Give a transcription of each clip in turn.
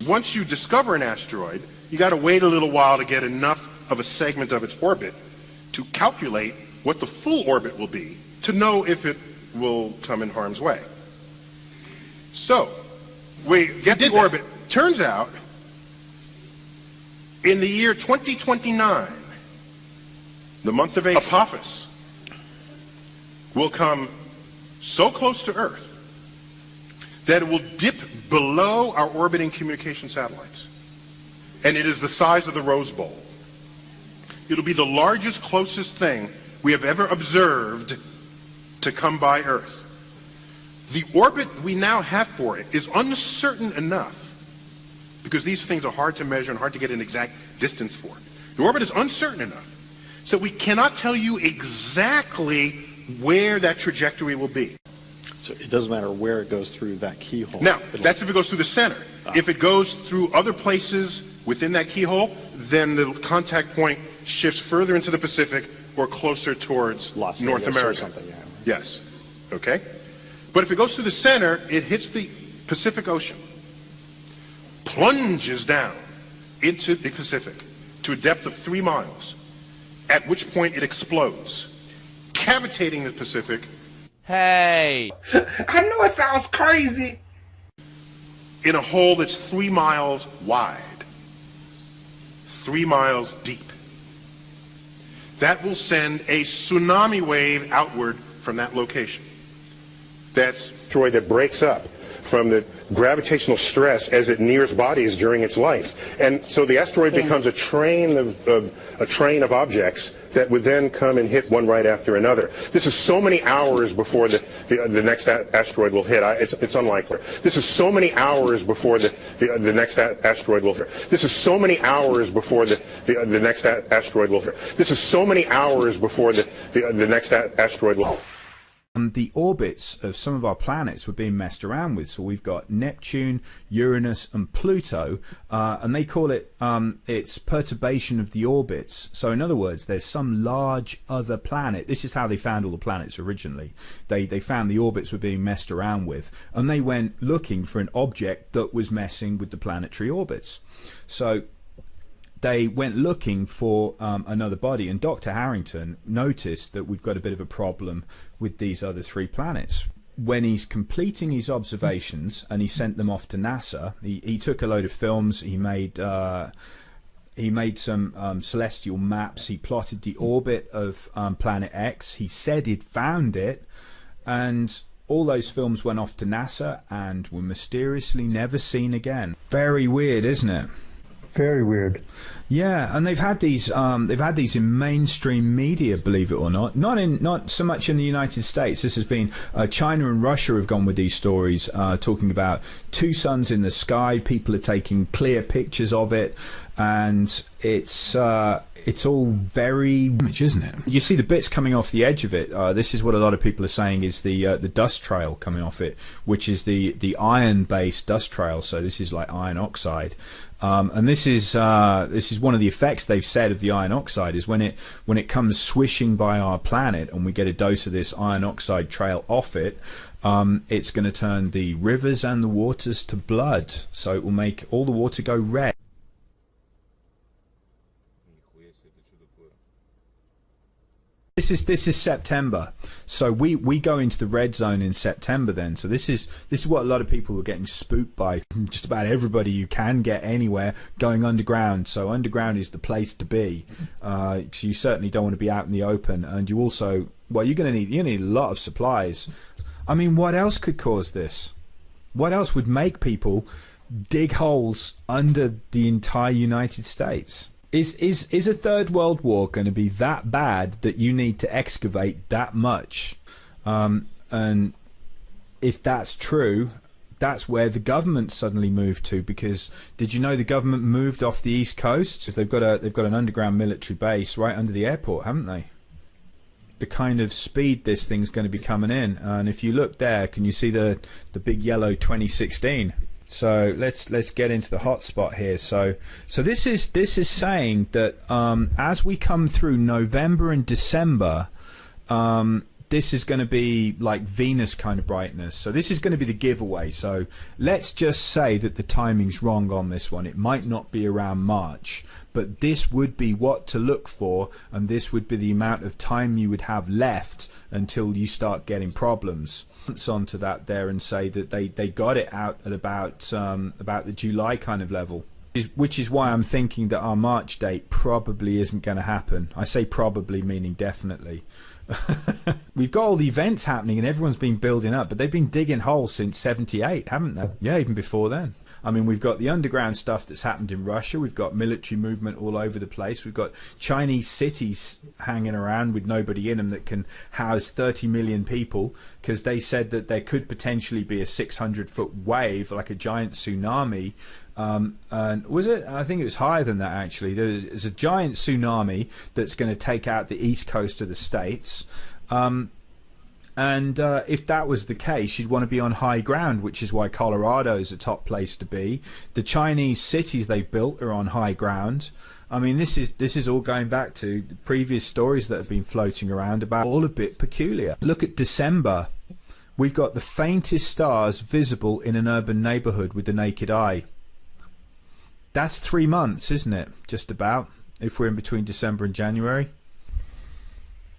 once you discover an asteroid, you got to wait a little while to get enough of a segment of its orbit to calculate what the full orbit will be to know if it will come in harm's way. So, we get the orbit. Turns out, in the year 2029, the month of Apophis will come so close to Earth that it will dip below our orbiting communication satellites. And it is the size of the Rose Bowl. It'll be the largest, closest thing we have ever observed to come by Earth. The orbit we now have for it is uncertain enough, because these things are hard to measure and hard to get an exact distance for. The orbit is uncertain enough, so we cannot tell you exactly where that trajectory will be. So it doesn't matter where it goes through that keyhole. Now, that's if it goes through the center. If it goes through other places within that keyhole, then the contact point shifts further into the Pacific or closer towards Las North Vegas America. Or something, yeah. Yes. Okay? But if it goes through the center, it hits the Pacific Ocean, plunges down into the Pacific to a depth of 3 miles, at which point it explodes, cavitating the Pacific. Hey! I know it sounds crazy. In a hole that's 3 miles wide, 3 miles deep. That will send a tsunami wave outward from that location. That's an asteroid that breaks up from the gravitational stress as it nears bodies during its life. And so the asteroid becomes a train of objects that would then come and hit one right after another. This is so many hours before the next asteroid will hit. It's unlikely. This is so many hours before the next asteroid will hit. This is so many hours before the next asteroid will hit. This is so many hours before the next asteroid will hit. The orbits of some of our planets were being messed around with. So we've got Neptune, Uranus and Pluto, and they call it it's perturbation of the orbits. So in other words, there's some large other planet. This is how they found all the planets originally. They found the orbits were being messed around with, and they went looking for an object that was messing with the planetary orbits. So they went looking for another body, and Dr. Harrington noticed that we've got a bit of a problem with these other 3 planets. When he's completing his observations, and he sent them off to NASA, he took a load of films, he made some celestial maps, he plotted the orbit of planet X, he said he'd found it, and all those films went off to NASA and were mysteriously never seen again. Very weird, isn't it? Very weird. Yeah, and they've had these in mainstream media, believe it or not. Not so much in the United States. This has been China and Russia have gone with these stories, talking about 2 suns in the sky. People are taking clear pictures of it, and it's all very image, isn't it? You see the bits coming off the edge of it. This is what a lot of people are saying is the dust trail coming off it, which is the iron-based dust trail. So this is like iron oxide. And this is one of the effects they've said of the iron oxide is when it comes swishing by our planet and we get a dose of this iron oxide trail off it, it's going to turn the rivers and the waters to blood. So it will make all the water go red. This is September, so we go into the red zone in September then. So this is what a lot of people are getting spooked by. Just about everybody you can get anywhere going underground. So underground is the place to be. Because you certainly don't want to be out in the open, and you also, well, you're gonna need a lot of supplies. I mean, what else could cause this? What else would make people dig holes under the entire United States? Is a third world war going to be that bad that you need to excavate that much? And if that's true, that's where the government suddenly moved to. Because did you know the government moved off the East Coast? They've got an underground military base right under the airport, haven't they? The kind of speed this thing's going to be coming in. And if you look there, can you see the big yellow 2016? So let's get into the hotspot here. So this is saying that as we come through November and December, this is going to be like Venus kind of brightness. So this is going to be the giveaway. So let's just say that the timing's wrong on this one. It might not be around March, but this would be what to look for, and this would be the amount of time you would have left until you start getting problems. Onto that there and say that they got it out at about the July kind of level. Which is why I'm thinking that our March date probably isn't going to happen. I say probably, meaning definitely. We've got all the events happening and everyone's been building up, but they've been digging holes since 78, haven't they? Yeah, even before then. I mean, we've got the underground stuff that's happened in Russia. We've got military movement all over the place. We've got Chinese cities hanging around with nobody in them that can house 30 million people, because they said that there could potentially be a 600-foot wave, like a giant tsunami. And was it? I think it was higher than that, actually. There's a giant tsunami that's going to take out the east coast of the States. And if that was the case, you'd want to be on high ground, which is why Colorado is a top place to be. The Chinese cities they've built are on high ground. I mean, this is all going back to the previous stories that have been floating around about, all a bit peculiar. Look at December. We've got the faintest stars visible in an urban neighborhood with the naked eye. That's 3 months, isn't it? Just about, if we're in between December and January.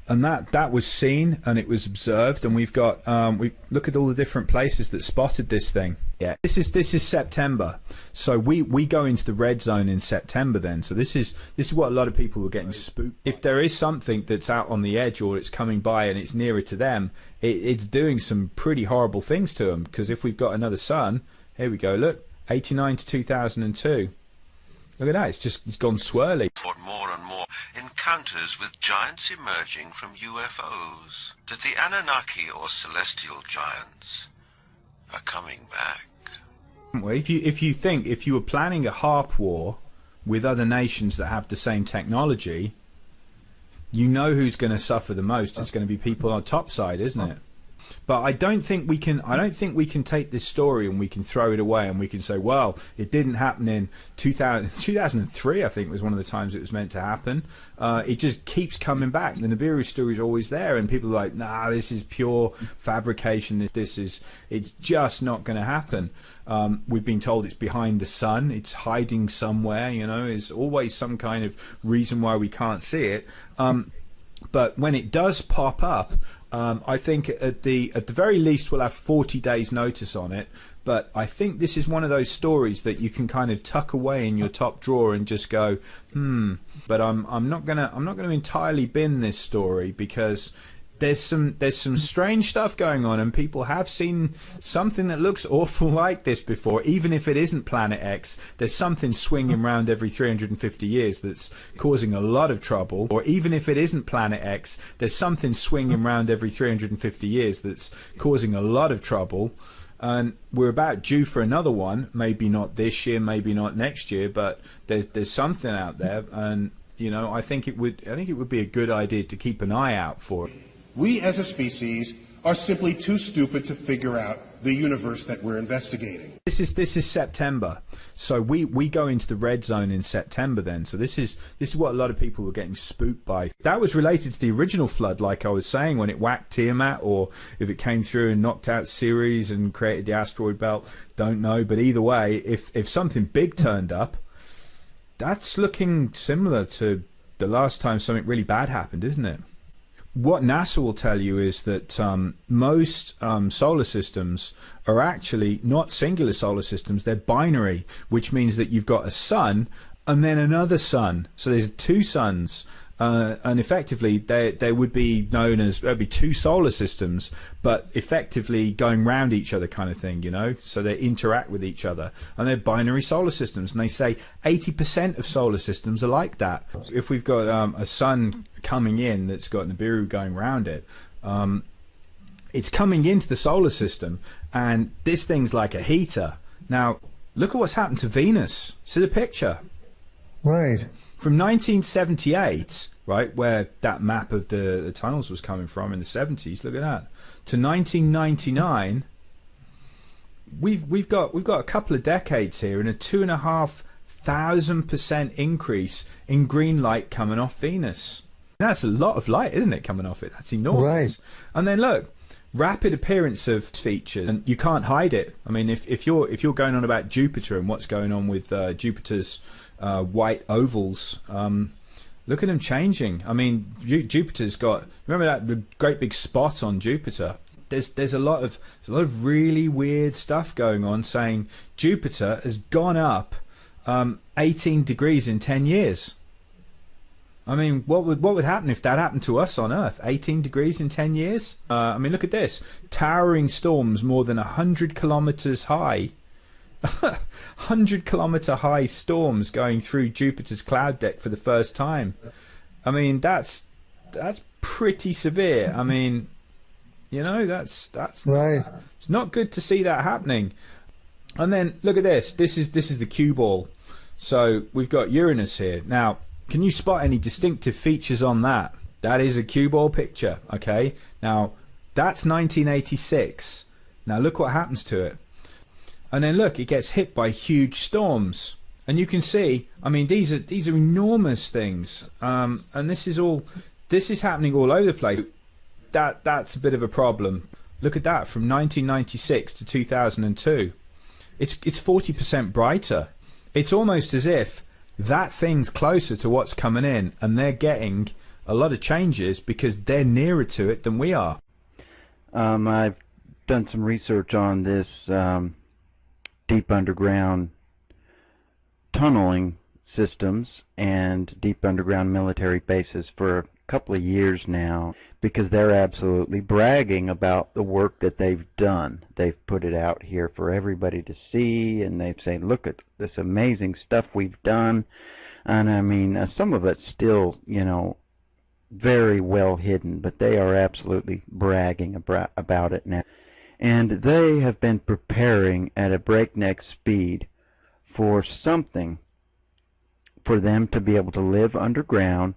And that was seen and it was observed, and we've got we look at all the different places that spotted this thing. Yeah, this is September, so we go into the red zone in September then. So this is what a lot of people were getting spooked. If there is something that's out on the edge or it's coming by and it's nearer to them, it's doing some pretty horrible things to them. Because if we've got another sun, here we go. Look, 89 to 2002. Look at that, it's gone swirly. More and more encounters with giants emerging from UFOs. That the Anunnaki or celestial giants are coming back. If you were planning a harp war with other nations that have the same technology, you know who's going to suffer the most. It's going to be people on top side, isn't it? But I don't think we can take this story and we can throw it away and we can say, well, it didn't happen in 2003, I think was one of the times it was meant to happen. It just keeps coming back. The Nibiru story is always there, and people are like, nah, this is pure fabrication. It's just not going to happen. We've been told it's behind the sun, it's hiding somewhere, you know, there's always some kind of reason why we can't see it. But when it does pop up, I think at the very least we'll have 40 days notice on it. But I think this is one of those stories that you can kind of tuck away in your top drawer and just go, But I'm not gonna entirely bin this story, because there's some strange stuff going on, and people have seen something that looks awful like this before. Even if it isn't Planet X, there's something swinging around every 350 years that's causing a lot of trouble. Or even if it isn't Planet X, there's something swinging around every 350 years that's causing a lot of trouble. And we're about due for another one. Maybe not this year, maybe not next year, but there's something out there, and you know, I think it would be a good idea to keep an eye out for it. We as a species are simply too stupid to figure out the universe that we're investigating. This is September, so we go into the red zone in September then. So this is what a lot of people were getting spooked by. That was related to the original flood, like I was saying, when it whacked Tiamat, or if it came through and knocked out Ceres and created the asteroid belt. Don't know, but either way, if something big turned up, that's looking similar to the last time something really bad happened, isn't it? What NASA will tell you is that most solar systems are actually not singular solar systems, they're binary, which means that you've got a sun and then another sun. So there's two suns, and effectively they would be known as, there'd be two solar systems, but effectively going round each other kind of thing, you know, so they interact with each other, and they're binary solar systems. And they say 80% of solar systems are like that. If we've got a sun coming in that's got Nibiru going around it, it's coming into the solar system, and this thing's like a heater. Now look at what's happened to Venus. See the picture? Right. From 1978, right, where that map of the tunnels was coming from in the 70s, look at that, to 1999, we've got a couple of decades here, and a 2,500% increase in green light coming off Venus. That's a lot of light, isn't it, coming off it? That's enormous. Right. And then look, rapid appearance of features, and you can't hide it. I mean, if you're going on about Jupiter and what's going on with Jupiter's white ovals, look at them changing. I mean, Jupiter's got, remember that great big spot on Jupiter? There's a lot of really weird stuff going on, saying Jupiter has gone up 18 degrees in 10 years. I mean, what would happen if that happened to us on Earth? 18 degrees in 10 years? I mean, look at this. Towering storms more than 100 kilometers high. 100-kilometer high storms going through Jupiter's cloud deck for the first time. I mean, that's pretty severe. I mean, you know, that's right. It's not good to see that happening. And then look at this. This is the cue ball. So we've got Uranus here. Now, can you spot any distinctive features on that? That is a cue ball picture, okay? Now, that's 1986. Now, look what happens to it. And then look, it gets hit by huge storms. And you can see, I mean, these are enormous things. And this is happening all over the place. That's a bit of a problem. Look at that, from 1996 to 2002. It's 40% brighter. It's almost as if that thing's closer to what's coming in, and they're getting a lot of changes because they're nearer to it than we are. I've done some research on this deep underground tunneling systems and deep underground military bases for a couple of years now, because they're absolutely bragging about the work that they've done. They've put it out here for everybody to see, and they've said, look at this amazing stuff we've done. And I mean, some of it's still, you know, very well hidden, but they are absolutely bragging about it now. And they have been preparing at a breakneck speed for something for them to be able to live underground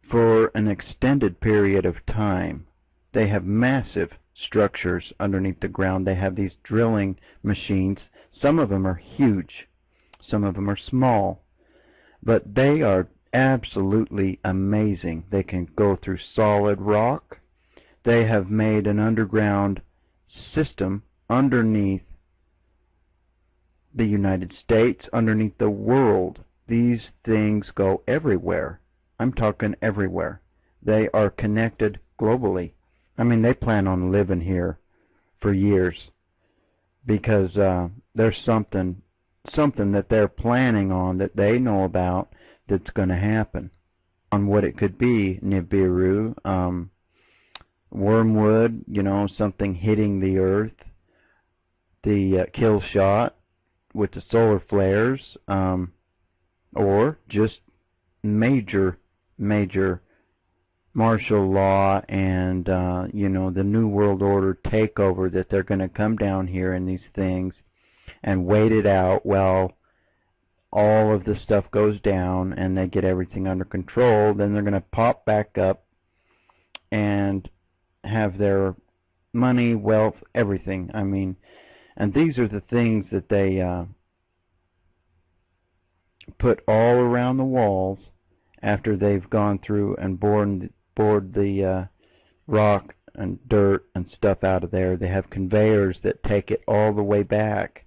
for an extended period of time. They have massive structures underneath the ground. They have these drilling machines. Some of them are huge. Some of them are small. But they are absolutely amazing. They can go through solid rock. They have made an underground system underneath the United States, underneath the world. These things go everywhere. I'm talking everywhere. They are connected globally. I mean, they plan on living here for years, because there's something that they're planning on that they know about that's going to happen. On what it could be, Nibiru, wormwood, you know, something hitting the Earth, the kill shot with the solar flares, or just major martial law and you know, the New World Order takeover, that they're going to come down here in these things and wait it out while all of the stuff goes down and they get everything under control. Then they're going to pop back up and have their money, wealth, everything. I mean, and these are the things that they put all around the walls after they've gone through and bored the rock and dirt and stuff out of there. They have conveyors that take it all the way back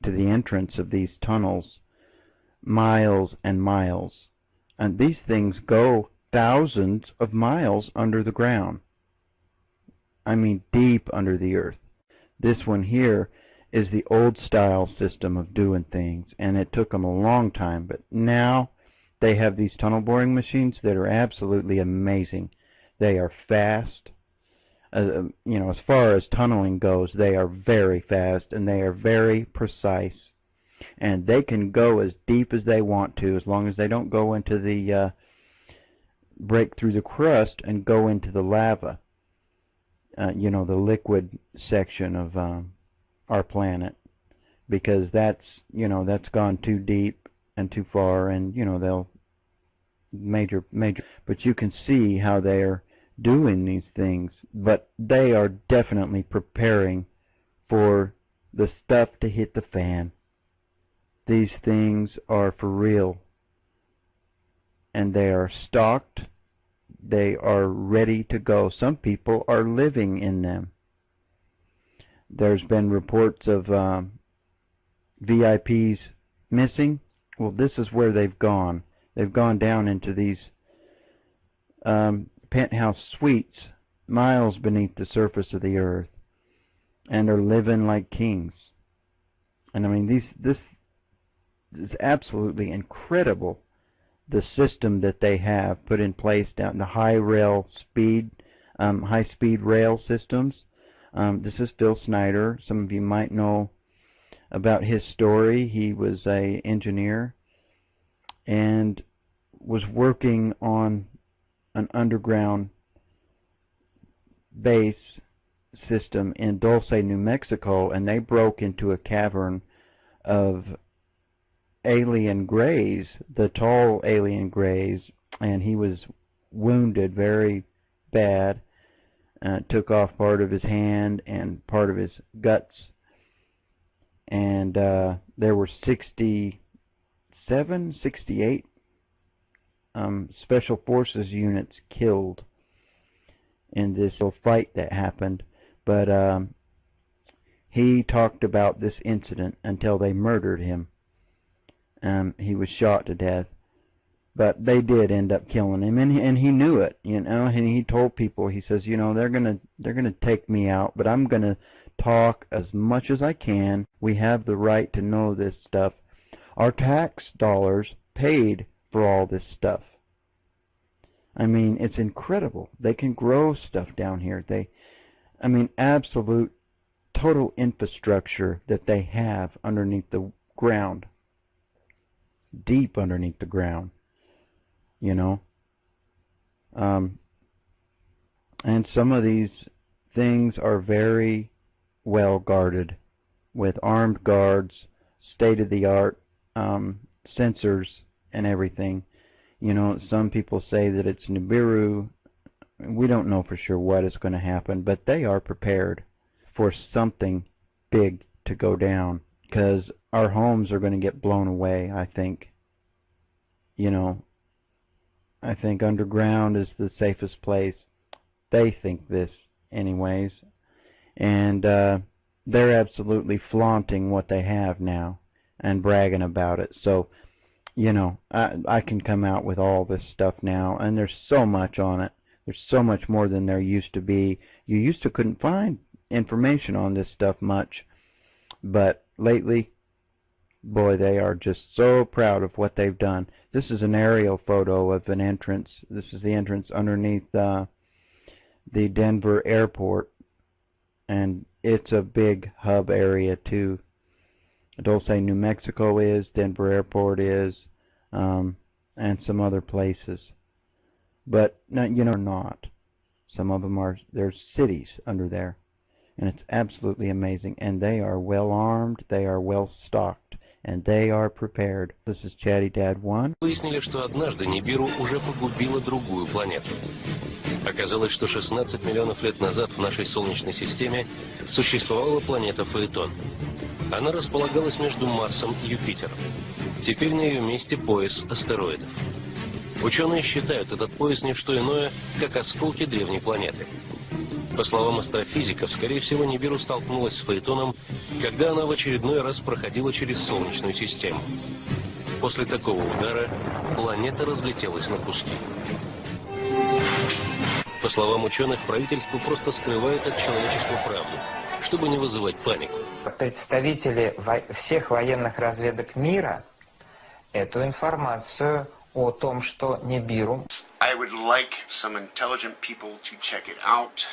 to the entrance of these tunnels, miles and miles. And these things go thousands of miles under the ground. I mean, deep under the earth. This one here is the old style system of doing things, and it took them a long time, but now they have these tunnel boring machines that are absolutely amazing. They are fast. You know, as far as tunneling goes, they are very fast, and they are very precise. And they can go as deep as they want to, as long as they don't go into the break through the crust and go into the lava. You know, the liquid section of our planet, because that's, you know, that's gone too deep and too far, and you know, they'll major, but you can see how they're doing these things. But they are definitely preparing for the stuff to hit the fan. These things are for real, and they are stocked they are ready to go. Some people are living in them. There's been reports of VIPs missing. Well, this is where they've gone. They've gone down into these penthouse suites miles beneath the surface of the earth, and are living like kings. And I mean, this is absolutely incredible, the system that they have put in place down the high-speed rail systems. This is Phil Snyder. Some of you might know about his story. He was an engineer and was working on an underground base system in Dulce, New Mexico, and they broke into a cavern of alien greys, the tall alien greys, and he was wounded very bad. Took off part of his hand and part of his guts, and there were 68 special forces units killed in this little fight that happened. But he talked about this incident until they murdered him. He was shot to death, but they did end up killing him, and he knew it, you know. And he told people, he says, you know, they're gonna take me out, but I'm gonna talk as much as I can. We have the right to know this stuff. Our tax dollars paid for all this stuff. I mean, it's incredible. They can grow stuff down here. I mean, absolute, total infrastructure that they have underneath the ground, deep underneath the ground, you know. And some of these things are very well guarded with armed guards, state-of-the-art sensors and everything. You know, some people say that it's Nibiru. We don't know for sure what is going to happen, but they are prepared for something big to go down, because our homes are going to get blown away, I think. You know, I think underground is the safest place. They think this anyways. And they're absolutely flaunting what they have now and bragging about it. So, you know, I can come out with all this stuff now, and there's so much on it. There's so much more than there used to be. You used to couldn't find information on this stuff much, but lately, boy, they are just so proud of what they've done. This is an aerial photo of an entrance. This is the entrance underneath the Denver airport, and it's a big hub area too. Dulce, New Mexico is, Denver airport is, and some other places. But, you know, not. Some of them are, there's cities under there. And it's absolutely amazing. And they are well armed, they are well stocked, and they are prepared. This is Chatty Dad 1. Выяснили, что однажды Нибиру уже погубила другую планету. Оказалось, что 16 миллионов лет назад в нашей Солнечной системе существовала планета Фаэтон. Она располагалась между Марсом и Юпитером. Теперь на ее месте пояс астероидов. Ученые считают этот пояс не что иное, как осколки древней планеты. По словам астрофизиков, скорее всего, Нибиру столкнулась с Фаэтоном, когда она в очередной раз проходила через Солнечную систему. После такого удара планета разлетелась на куски. По словам ученых, правительство просто скрывает от человечества правду, чтобы не вызывать панику. Представители всех военных разведок мира эту информацию о том, что Нибиру. I would like some intelligent people to check it out.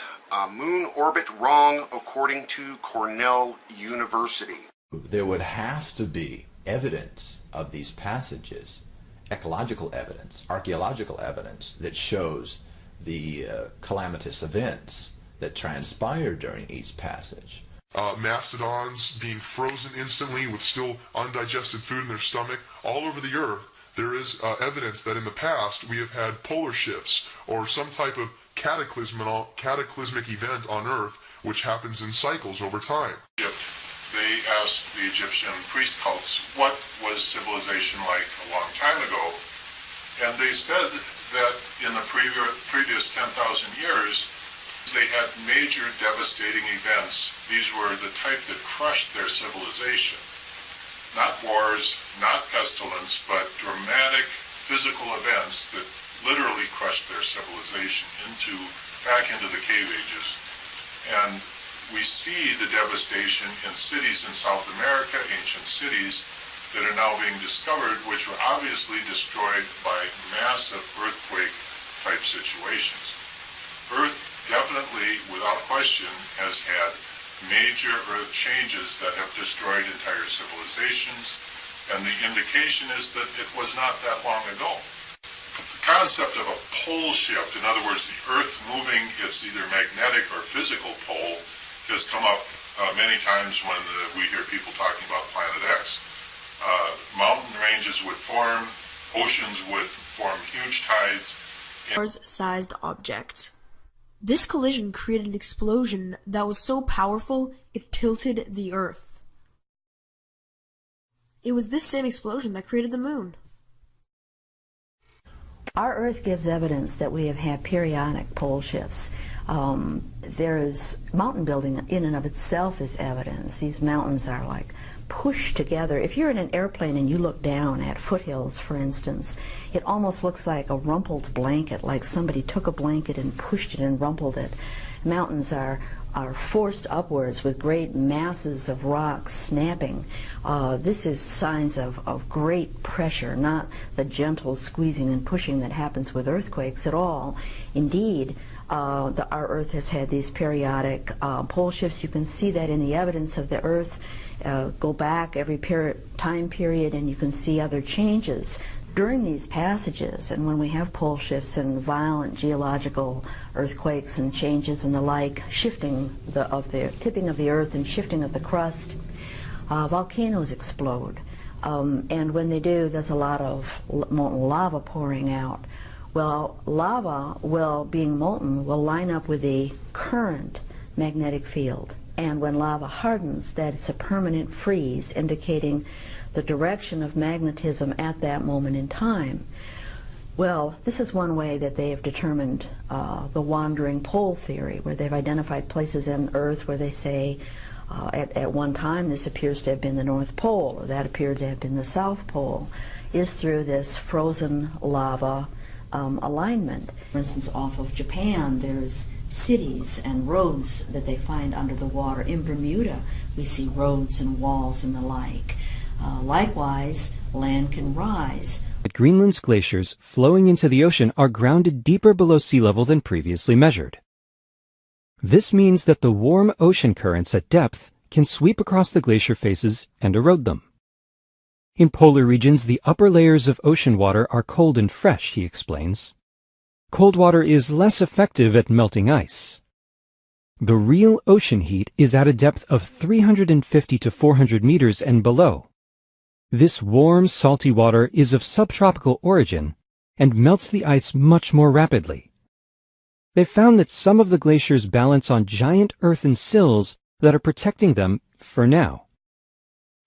Moon orbit wrong according to Cornell University. There would have to be evidence of these passages, ecological evidence, archaeological evidence that shows the calamitous events that transpired during each passage. Mastodons being frozen instantly with still undigested food in their stomach all over the earth. There is evidence that in the past we have had polar shifts or some type of cataclysmic event on Earth which happens in cycles over time. They asked the Egyptian priest cults what was civilization like a long time ago, and they said that in the previous 10,000 years, they had major devastating events. These were the type that crushed their civilization. Not wars, not pestilence, but dramatic physical events that literally crushed their civilization back into the cave ages. And we see the devastation in cities in South America, ancient cities that are now being discovered, which were obviously destroyed by massive earthquake-type situations. Earth definitely, without question, has had major earth changes that have destroyed entire civilizations, and the indication is that it was not that long ago. The concept of a pole shift, in other words, the Earth moving its either magnetic or physical pole, has come up many times when we hear people talking about Planet X. Mountain ranges would form, oceans would form huge tides. Mars-sized object. This collision created an explosion that was so powerful it tilted the Earth. It was this same explosion that created the moon. Our Earth gives evidence that we have had periodic pole shifts. There's mountain building in and of itself is evidence. These mountains are like pushed together. If you're in an airplane and you look down at foothills, for instance, it almost looks like a rumpled blanket, like somebody took a blanket and pushed it and rumpled it. Mountains are forced upwards with great masses of rocks snapping. This is signs of great pressure, not the gentle squeezing and pushing that happens with earthquakes at all. Indeed, our Earth has had these periodic pole shifts. You can see that in the evidence of the Earth. Go back every time period and you can see other changes. During these passages, and when we have pole shifts and violent geological earthquakes and changes and the like, shifting of the tipping of the Earth and shifting of the crust, volcanoes explode. And when they do, there's a lot of molten lava pouring out. Well, lava, being molten, will line up with a current magnetic field. And when lava hardens, that's a permanent freeze, indicating the direction of magnetism at that moment in time. Well, this is one way that they have determined the wandering pole theory, where they've identified places on Earth where they say at one time this appears to have been the North Pole, or that appeared to have been the South Pole, is through this frozen lava alignment. For instance, off of Japan, there's cities and roads that they find under the water. In Bermuda, we see roads and walls and the like. Likewise, land can rise. Greenland's glaciers flowing into the ocean are grounded deeper below sea level than previously measured. This means that the warm ocean currents at depth can sweep across the glacier faces and erode them. In polar regions, the upper layers of ocean water are cold and fresh, he explains. Cold water is less effective at melting ice. The real ocean heat is at a depth of 350 to 400 meters and below. This warm, salty water is of subtropical origin and melts the ice much more rapidly. They've found that some of the glaciers balance on giant earthen sills that are protecting them for now.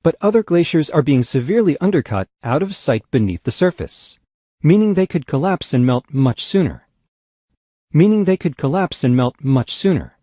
But other glaciers are being severely undercut out of sight beneath the surface, meaning they could collapse and melt much sooner.